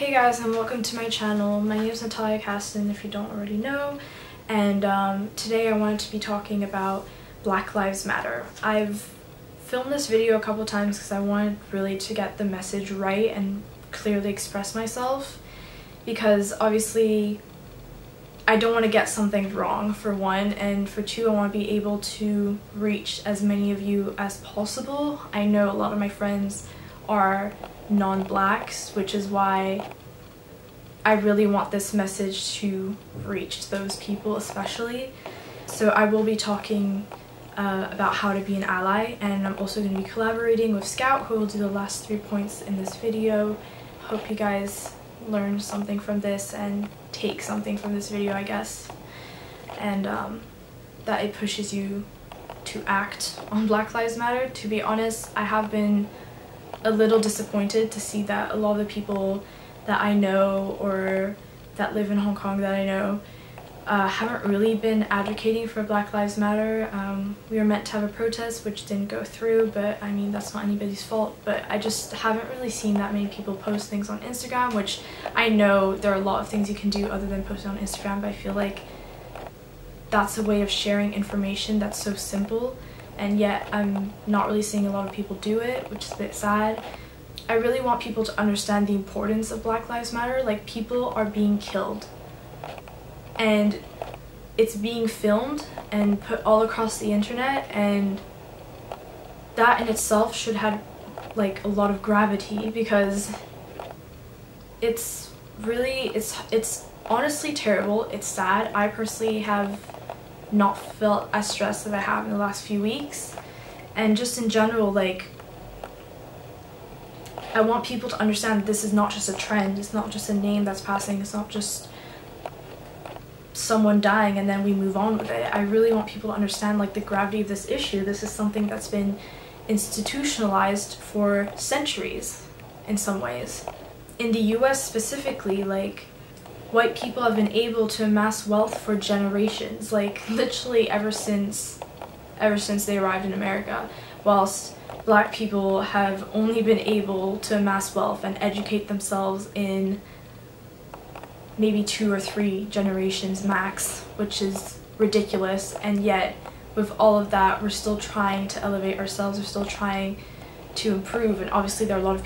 Hey guys, and welcome to my channel. My name is Natalia Caston, if you don't already know, and today I wanted to be talking about Black Lives Matter. I've filmed this video a couple times because I wanted really to get the message right and clearly express myself, because obviously I don't want to get something wrong, for one, and for two, I want to be able to reach as many of you as possible. I know a lot of my friends are non-blacks, which is why I really want this message to reach those people especially. So I will be talking about how to be an ally, and I'm also going to be collaborating with Scout, who will do the last 3 points in this video. Hope you guys learn something from this and take something from this video, I guess, and that it pushes you to act on Black Lives Matter. To be honest, I have been a little disappointed to see that a lot of the people that I know or that live in Hong Kong that I know haven't really been advocating for Black Lives Matter. We were meant to have a protest which didn't go through, but I mean, that's not anybody's fault, but I just haven't really seen that many people post things on Instagram, which I know there are a lot of things you can do other than posting on Instagram, but I feel like that's a way of sharing information that's so simple, and yet I'm not really seeing a lot of people do it, which is a bit sad. I really want people to understand the importance of Black Lives Matter. Like, people are being killed, and it's being filmed and put all across the internet, and that in itself should have like a lot of gravity, because it's really, it's honestly terrible. It's sad. I personally have not felt as stressed as I have in the last few weeks, and just in general, like, I want people to understand that this is not just a trend, it's not just a name that's passing, it's not just someone dying and then we move on with it. I really want people to understand like the gravity of this issue. This is something that's been institutionalized for centuries in some ways. In the US specifically, like, white people have been able to amass wealth for generations, like literally ever since they arrived in America, whilst Black people have only been able to amass wealth and educate themselves in maybe 2 or 3 generations max, which is ridiculous. And yet with all of that, we're still trying to elevate ourselves, we're still trying to improve, and obviously there are a lot of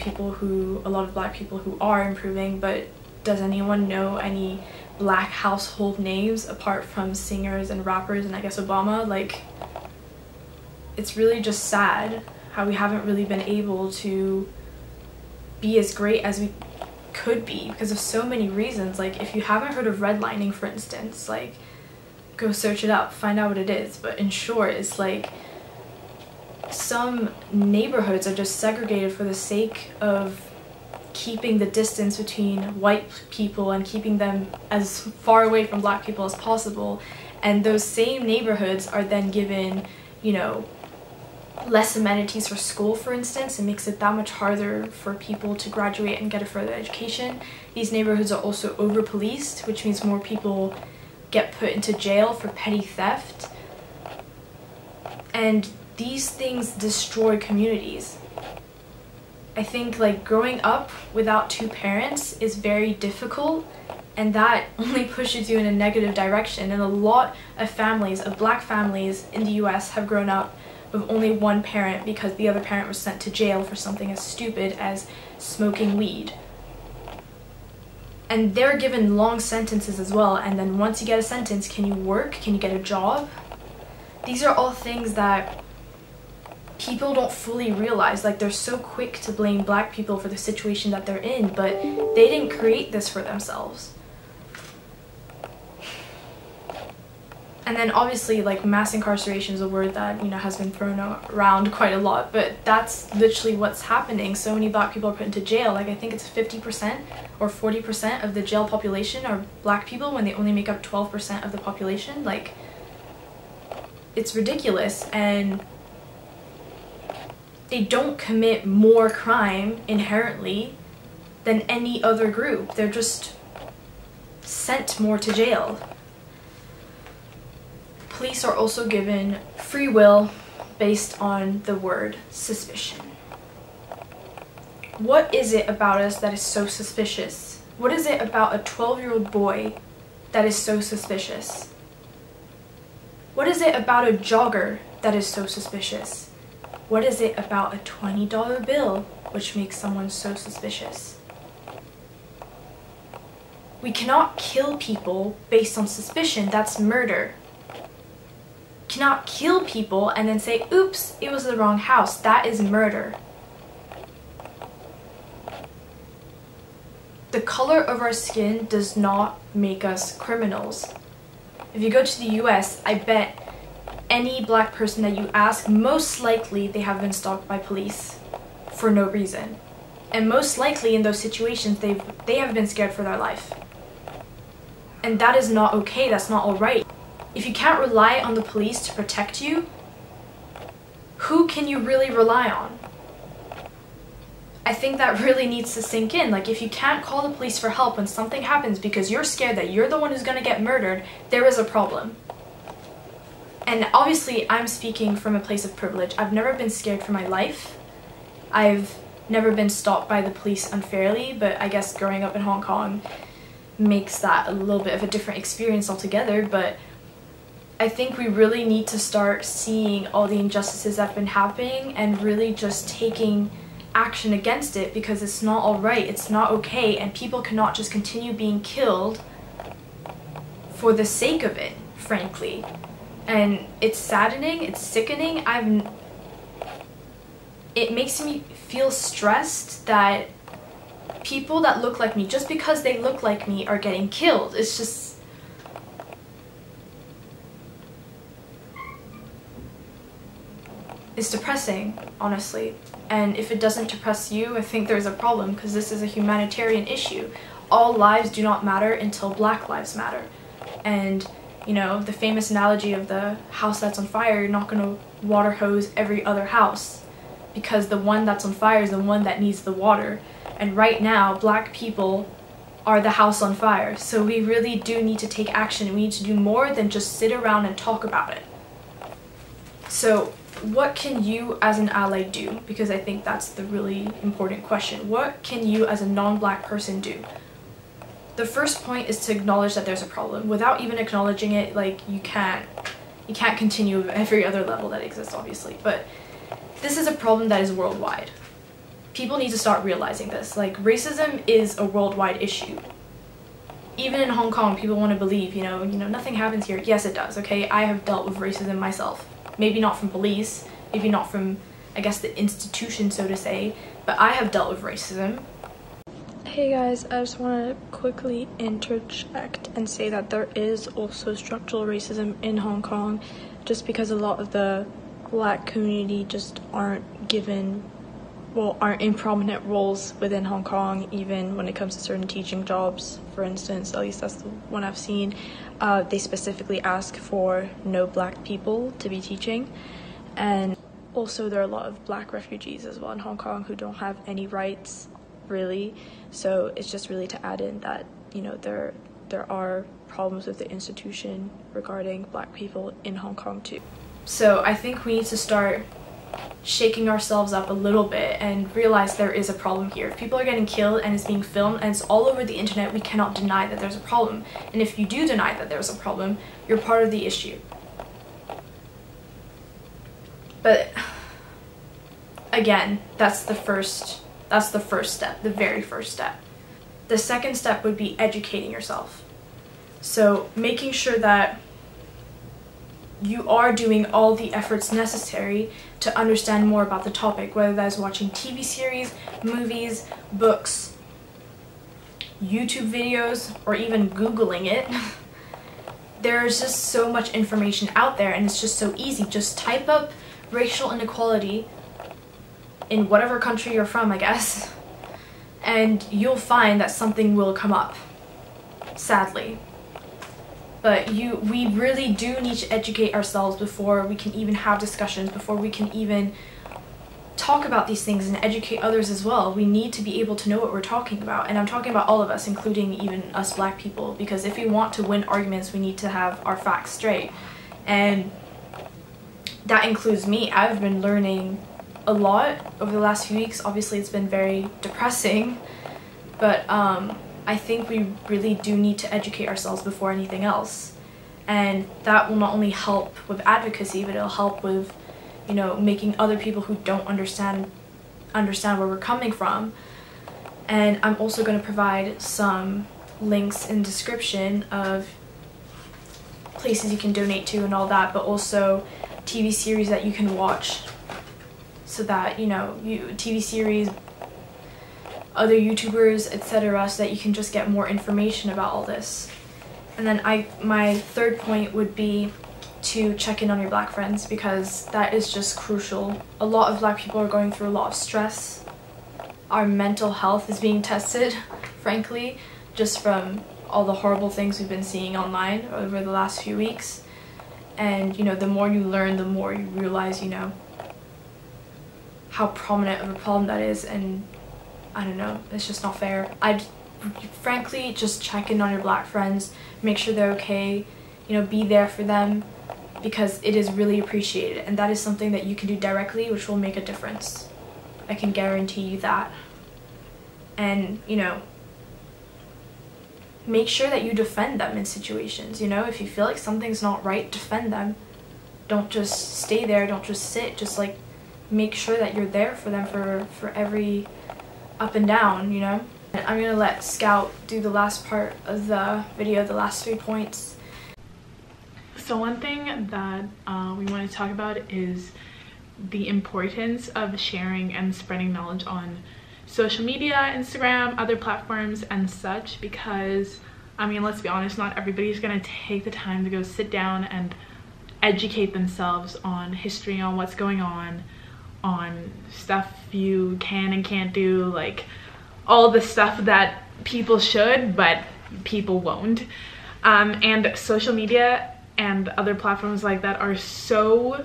Black people who are improving, but does anyone know any Black household names apart from singers and rappers and I guess Obama? Like, it's really just sad how we haven't really been able to be as great as we could be because of so many reasons. Like, if you haven't heard of redlining, for instance, like, go search it up, find out what it is. But in short, it's like some neighborhoods are just segregated for the sake of keeping the distance between white people and keeping them as far away from Black people as possible, and those same neighborhoods are then given, you know, less amenities for school, for instance. It makes it that much harder for people to graduate and get a further education. These neighborhoods are also over-policed, which means more people get put into jail for petty theft, and these things destroy communities. I think, like, growing up without 2 parents is very difficult, and that only pushes you in a negative direction. And a lot of families, of Black families in the US, have grown up with only 1 parent because the other parent was sent to jail for something as stupid as smoking weed. And they're given long sentences as well, and then once you get a sentence, can you work? Can you get a job? These are all things that people don't fully realize. Like, they're so quick to blame Black people for the situation that they're in, but they didn't create this for themselves. And then obviously, like, mass incarceration is a word that, you know, has been thrown around quite a lot, but that's literally what's happening. So many Black people are put into jail. Like, I think it's 50% or 40% of the jail population are Black people when they only make up 12% of the population. Like, it's ridiculous, and they don't commit more crime inherently than any other group. They're just sent more to jail. Police are also given free will based on the word suspicion. What is it about us that is so suspicious? What is it about a 12-year-old boy that is so suspicious? What is it about a jogger that is so suspicious? What is it about a $20 bill which makes someone so suspicious? We cannot kill people based on suspicion. That's murder. Cannot kill people and then say, oops, it was the wrong house. That is murder. The color of our skin does not make us criminals. If you go to the US, I bet any black person that you ask, most likely they have been stalked by police for no reason. And most likely in those situations, they have been scared for their life. And that is not okay, that's not alright. If you can't rely on the police to protect you, who can you really rely on? I think that really needs to sink in. Like, if you can't call the police for help when something happens because you're scared that you're the one who's gonna get murdered, there is a problem. And obviously, I'm speaking from a place of privilege. I've never been scared for my life. I've never been stalked by the police unfairly, but I guess growing up in Hong Kong makes that a little bit of a different experience altogether. But I think we really need to start seeing all the injustices that have been happening and really just taking action against it, because it's not alright, it's not okay, and people cannot just continue being killed for the sake of it, frankly. And it's saddening, it's sickening. It makes me feel stressed that people that look like me, just because they look like me, are getting killed. It's just... it's depressing, honestly. And if it doesn't depress you, I think there's a problem, because this is a humanitarian issue. All lives do not matter until Black lives matter. And, you know, the famous analogy of the house that's on fire, you're not going to water hose every other house, because the one that's on fire is the one that needs the water. And right now, Black people are the house on fire. So we really do need to take action. We need to do more than just sit around and talk about it. So what can you as an ally do? Because I think that's the really important question. What can you as a non-Black person do? The first point is to acknowledge that there's a problem. Without even acknowledging it, like, you can't continue with every other level that exists, obviously. But this is a problem that is worldwide. People need to start realizing this. Like, racism is a worldwide issue. Even in Hong Kong, people want to believe, you know, nothing happens here. Yes, it does, okay? I have dealt with racism myself. Maybe not from police, maybe not from, I guess, the institution, so to say, but I have dealt with racism. Hey guys, I just want to quickly interject and say that there is also structural racism in Hong Kong, just because a lot of the Black community just aren't given, well, aren't in prominent roles within Hong Kong, even when it comes to certain teaching jobs, for instance. At least that's the one I've seen. They specifically ask for no Black people to be teaching. And also there are a lot of Black refugees as well in Hong Kong who don't have any rights, really. So it's just really to add in that, you know, there are problems with the institution regarding Black people in Hong Kong too. So I think we need to start shaking ourselves up a little bit and realize there is a problem here. If people are getting killed and it's being filmed and it's all over the internet, we cannot deny that there's a problem. And if you do deny that there's a problem, you're part of the issue. But again, that's the first step, the very first step. The second step would be educating yourself. So making sure that you are doing all the efforts necessary to understand more about the topic, whether that is watching TV series, movies, books, YouTube videos, or even Googling it. There's just so much information out there, and it's just so easy. Just type up racial inequality in whatever country you're from, I guess, and you'll find that something will come up, sadly. But we really do need to educate ourselves before we can even have discussions, before we can even talk about these things and educate others as well. We need to be able to know what we're talking about, and I'm talking about all of us, including even us Black people, because if we want to win arguments, we need to have our facts straight. And that includes me. I've been learning a lot over the last few weeks. Obviously it's been very depressing, but I think we really do need to educate ourselves before anything else. And that will not only help with advocacy, but it'll help with, you know, making other people who don't understand where we're coming from. And I'm also going to provide some links in the description of places you can donate to and all that, but also TV series that you can watch, so that, you know, TV series, other YouTubers, etc., so that you can just get more information about all this. And then my third point would be to check in on your Black friends, because that is just crucial. A lot of Black people are going through a lot of stress. Our mental health is being tested, frankly, just from all the horrible things we've been seeing online over the last few weeks. And, you know, the more you learn, the more you realize, you know, how prominent of a problem that is. And I don't know, it's just not fair. I'd frankly just check in on your Black friends, make sure they're okay, you know, be there for them, because it is really appreciated, and that is something that you can do directly, which will make a difference. I can guarantee you that. And, you know, make sure that you defend them in situations, you know, if you feel like something's not right, defend them. Don't just stay there, don't just sit, just like make sure that you're there for them for every up and down, you know. And I'm gonna let Scout do the last part of the video, the last 3 points. So one thing that we want to talk about is the importance of sharing and spreading knowledge on social media, Instagram, other platforms and such, because I mean, let's be honest, not everybody's gonna take the time to go sit down and educate themselves on history, on what's going on stuff you can and can't do, like all the stuff that people should but people won't. And social media and other platforms like that are so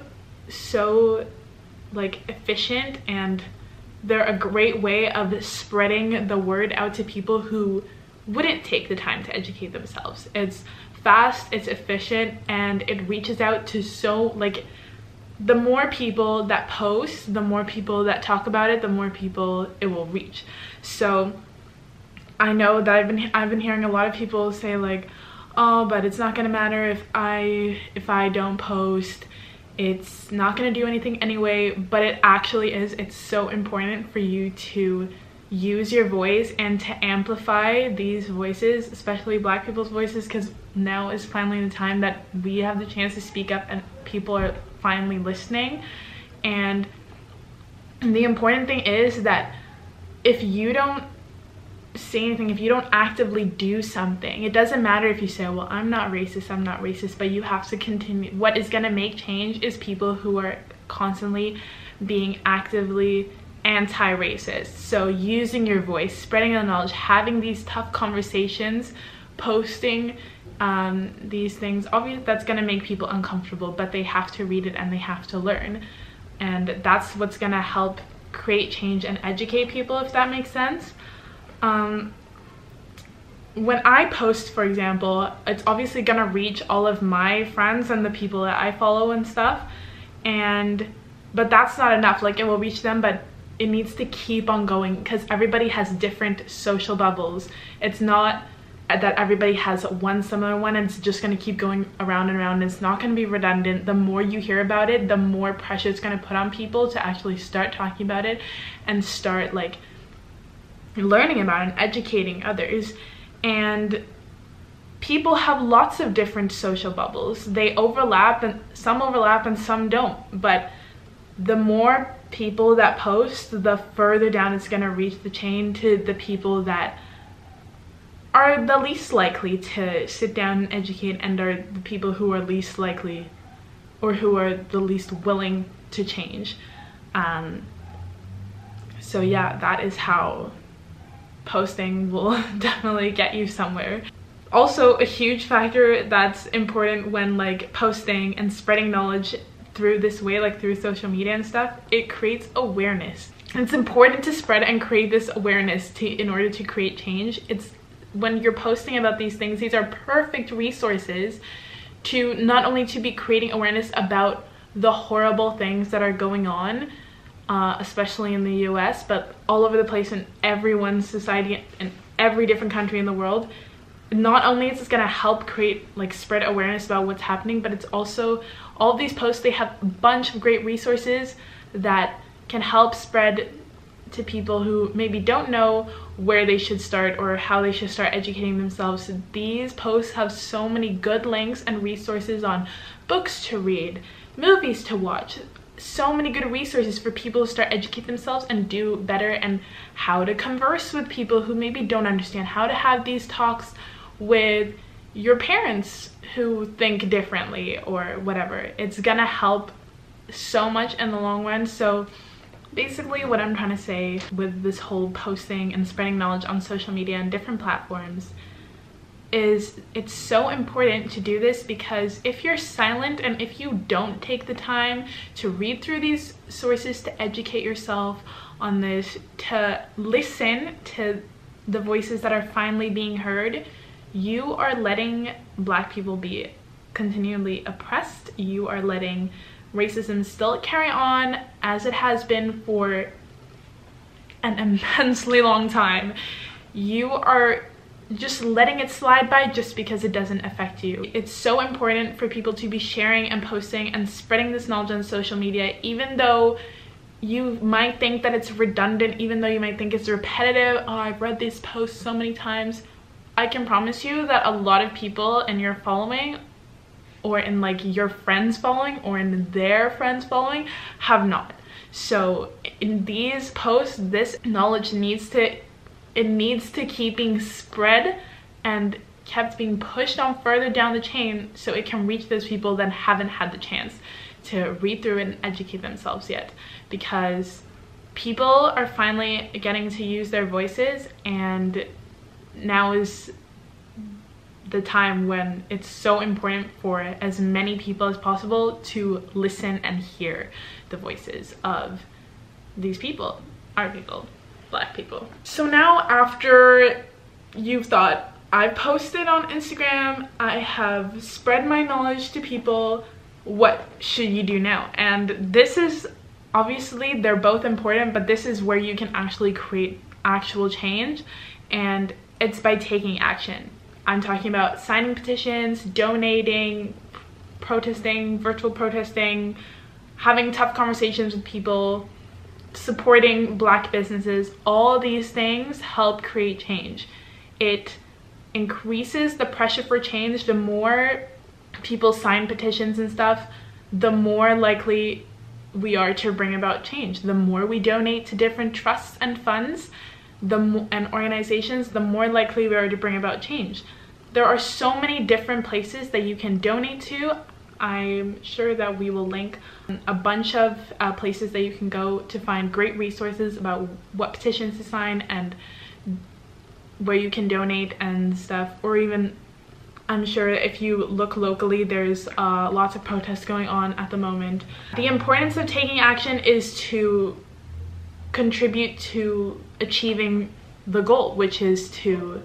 like efficient, and they're a great way of spreading the word out to people who wouldn't take the time to educate themselves. It's fast, it's efficient, and it reaches out to the more people that post, the more people that talk about it, the more people it will reach. So I know that I've been hearing a lot of people say like, oh, but it's not gonna matter if I don't post, it's not gonna do anything anyway. But it actually is. It's so important for you to use your voice and to amplify these voices, especially Black people's voices, because now is finally the time that we have the chance to speak up and people are finally listening. And the important thing is that if you don't say anything, if you don't actively do something, it doesn't matter if you say, well, I'm not racist, but you have to continue. What is going to make change is people who are constantly being actively anti-racist. So using your voice, spreading the knowledge, having these tough conversations, posting these things, obviously that's going to make people uncomfortable, but they have to read it and they have to learn, and that's what's going to help create change and educate people, if that makes sense. When I post, for example, it's obviously gonna reach all of my friends and the people that I follow and stuff, but that's not enough. Like, it will reach them, but it needs to keep on going, because everybody has different social bubbles. It's not that everybody has one similar one and it's just going to keep going around and around. It's not going to be redundant. The more you hear about it, the more pressure it's going to put on people to actually start talking about it and start like learning about it and educating others. And people have lots of different social bubbles. They overlap, and some don't, but the more people that post, the further down it's going to reach the chain to the people that are the least likely to sit down and educate, and are the people who are least likely or who are the least willing to change. So yeah, that is how posting will definitely get you somewhere. Also, a huge factor that's important when like posting and spreading knowledge through this way, like through social media and stuff, it creates awareness. It's important to spread and create this awareness in order to create change. It's when you're posting about these things, these are perfect resources to not only to be creating awareness about the horrible things that are going on, especially in the US, but all over the place in everyone's society and every different country in the world. Not only is this going to help create, like, spread awareness about what's happening, but it's also, all of these posts, they have a bunch of great resources that can help spread to people who maybe don't know where they should start or how they should start educating themselves. These posts have so many good links and resources on books to read, movies to watch, so many good resources for people to start educate themselves and do better, and how to converse with people who maybe don't understand, how to have these talks with your parents who think differently or whatever. It's gonna help so much in the long run. So basically what I'm trying to say with this whole posting and spreading knowledge on social media and different platforms is it's so important to do this, because if you're silent and if you don't take the time to read through these sources, to educate yourself on this, to listen to the voices that are finally being heard, you are letting Black people be continually oppressed. You are letting racism still carry on as it has been for an immensely long time. You are just letting it slide by just because it doesn't affect you. It's so important for people to be sharing and posting and spreading this knowledge on social media, even though you might think that it's redundant, even though you might think it's repetitive. Oh, I've read this post so many times. I can promise you that a lot of people in your following, or in like your friends following, or in their friends following, have not. So in these posts, this knowledge needs to keep being spread and kept being pushed on further down the chain, so it can reach those people that haven't had the chance to read through it and educate themselves yet. Because people are finally getting to use their voices, and now is the time when it's so important for as many people as possible to listen and hear the voices of these people, our people, Black people. So now, after you've thought, I've posted on Instagram, I have spread my knowledge to people, what should you do now? And this is, obviously they're both important, but this is where you can actually create actual change, and it's by taking action. I'm talking about signing petitions, donating, protesting, virtual protesting, having tough conversations with people, supporting Black businesses. All these things help create change. It increases the pressure for change. The more people sign petitions and stuff, the more likely we are to bring about change. The more we donate to different trusts and funds and organizations, the more likely we are to bring about change. There are so many different places that you can donate to. I'm sure that we will link a bunch of places that you can go to find great resources about what petitions to sign and where you can donate and stuff. Or even, I'm sure if you look locally, there's lots of protests going on at the moment. The importance of taking action is to contribute to achieving the goal, which is to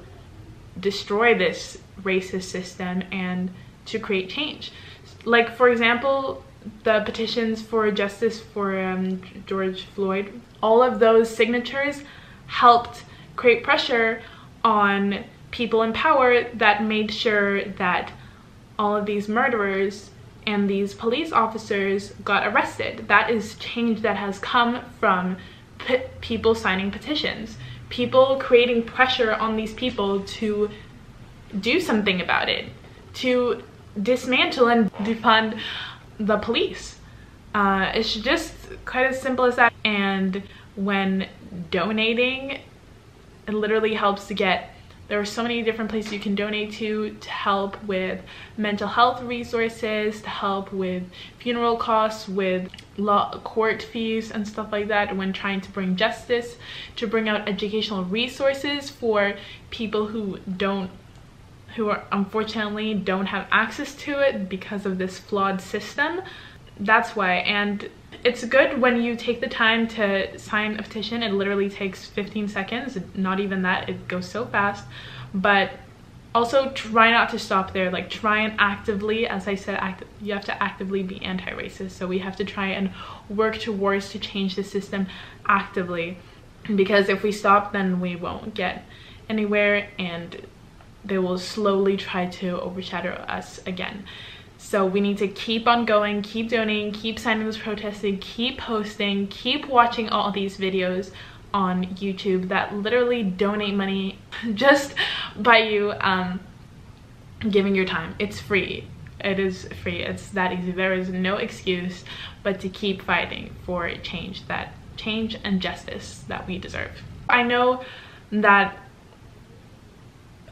destroy this racist system and to create change. Like, for example, the petitions for justice for George Floyd, all of those signatures helped create pressure on people in power that made sure that all of these murderers and these police officers got arrested. That is change that has come from people signing petitions, people creating pressure on these people to do something about it, to dismantle and defund the police. It's just quite as simple as that. And when donating, it literally helps to get, there are so many different places you can donate to help with mental health resources, to help with funeral costs, with court fees and stuff like that when trying to bring justice, to bring out educational resources for people who unfortunately don't have access to it because of this flawed system. That's why. And it's good when you take the time to sign a petition. It literally takes 15 seconds, not even that, it goes so fast. But also try not to stop there. Like, try and actively, as I said, you have to actively be anti-racist. So we have to try and work towards to change the system actively, because if we stop, then we won't get anywhere, and they will slowly try to overshadow us again. So we need to keep on going, keep donating, keep signing this protesting, keep posting, keep watching all these videos on YouTube that literally donate money just by you giving your time. It's free. It is free. It's that easy. There is no excuse but to keep fighting for change and justice that we deserve. I know that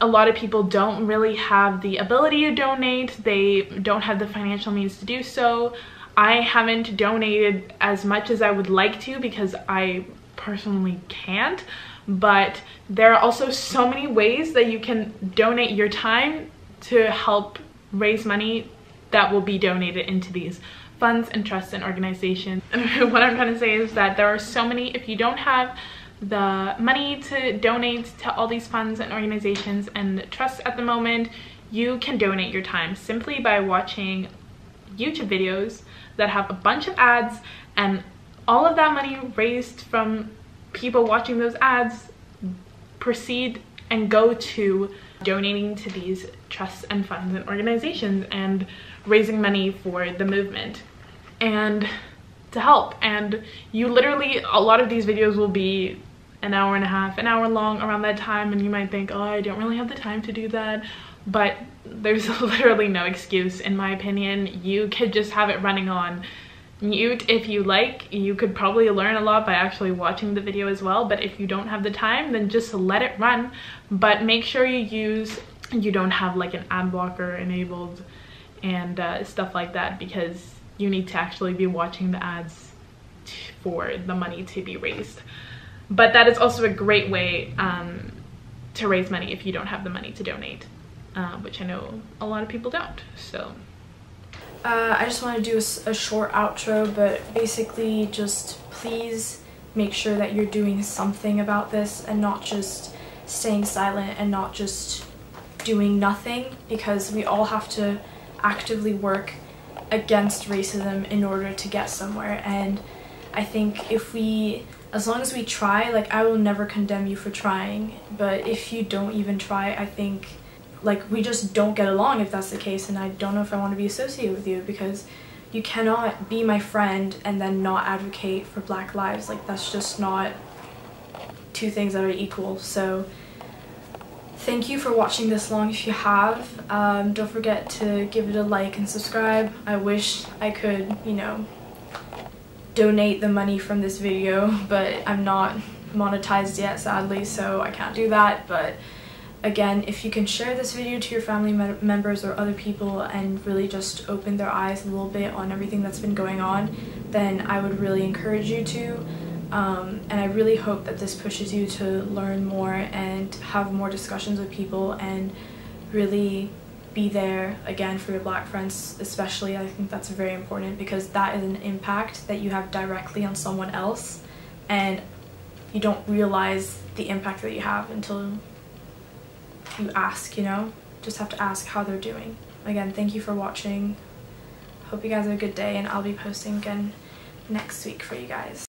a lot of people don't really have the ability to donate. They don't have the financial means to do so. I haven't donated as much as I would like to because I personally can't, but there are also so many ways that you can donate your time to help raise money that will be donated into these funds and trusts and organizations. And what I'm trying to say is that there are so many, if you don't have the money to donate to all these funds and organizations and trusts at the moment, you can donate your time simply by watching YouTube videos that have a bunch of ads, and all of that money raised from people watching those ads proceed and go to donating to these trusts and funds and organizations and raising money for the movement and to help. And you literally, a lot of these videos will be an hour and a half, an hour long around that time, and you might think, oh, I don't really have the time to do that, but there's literally no excuse in my opinion. You could just have it running on mute if you like. You could probably learn a lot by actually watching the video as well, but if you don't have the time, then just let it run. But make sure you don't have like an ad blocker enabled and stuff like that, because you need to actually be watching the ads for the money to be raised. But that is also a great way to raise money if you don't have the money to donate, which I know a lot of people don't. So I just want to do a short outro, but basically just please make sure that you're doing something about this and not just staying silent and not just doing nothing, because we all have to actively work against racism in order to get somewhere. And I think as long as we try, like, I will never condemn you for trying, but if you don't even try, I think like we just don't get along if that's the case, and I don't know if I want to be associated with you, because you cannot be my friend and then not advocate for Black lives. Like, that's just not two things that are equal. So thank you for watching this long if you have. Don't forget to give it a like and subscribe. I wish I could, you know, donate the money from this video, but I'm not monetized yet, sadly, so I can't do that. But again, if you can share this video to your family members or other people and really just open their eyes a little bit on everything that's been going on, then I would really encourage you to. And I really hope that this pushes you to learn more and have more discussions with people and really be there again for your Black friends especially. I think that's very important, because that is an impact that you have directly on someone else, and you don't realize the impact that you have until you ask, you know? Just have to ask how they're doing. Again, thank you for watching. Hope you guys have a good day, and I'll be posting again next week for you guys.